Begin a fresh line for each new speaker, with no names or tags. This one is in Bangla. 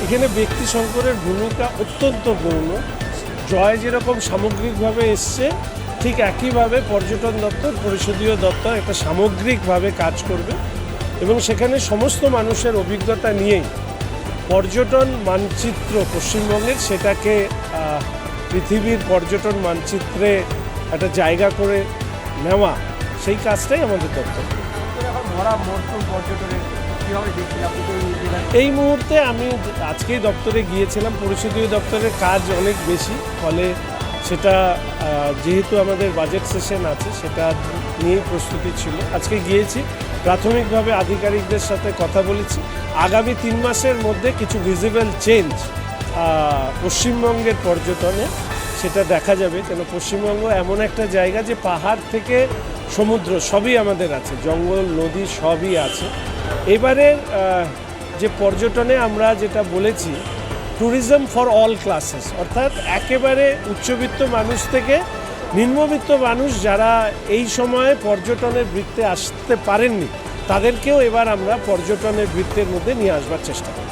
এখানে ব্যক্তি শঙ্করের ভূমিকা অত্যন্ত গৌণ। জয় যেরকম সামগ্রিকভাবে এসছে, ঠিক একইভাবে পর্যটন দপ্তর, পরিষদীয় দপ্তর একটা সামগ্রিকভাবে কাজ করবে এবং সেখানে সমস্ত মানুষের অভিজ্ঞতা নিয়েই পর্যটন মানচিত্র পশ্চিমবঙ্গের, সেটাকে পৃথিবীর পর্যটন মানচিত্রে একটা জায়গা করে নেওয়া, সেই কাজটাই আমাদের দপ্তর। এই মুহূর্তে আমি আজকেই দপ্তরে গিয়েছিলাম, পরিষদীয় দপ্তরের কাজ অনেক বেশি, ফলে সেটা যেহেতু আমাদের বাজেট সেশন আছে সেটা নিয়েই প্রস্তুতি ছিল। আজকে গিয়েছি, প্রাথমিকভাবে আধিকারিকদের সাথে কথা বলেছি। আগামী 3 মাসের মধ্যে কিছু ভিজিবল চেঞ্জ পশ্চিমবঙ্গের পর্যটনে সেটা দেখা যাবে, কেন পশ্চিমবঙ্গ এমন একটা জায়গা যে পাহাড় থেকে সমুদ্র সবই আমাদের আছে, জঙ্গল নদী সবই আছে। এবারের যে পর্যটনে আমরা যেটা বলেছি, ট্যুরিজম ফর অল ক্লাসেস, অর্থাৎ একেবারে উচ্চবিত্ত মানুষ থেকে নিম্নবিত্ত মানুষ যারা এই সময়ে পর্যটনের বৃত্তে আসতে পারেননি, তাদেরকেও এবার আমরা পর্যটনের বৃত্তের মধ্যে নিয়ে আসবার চেষ্টা করি।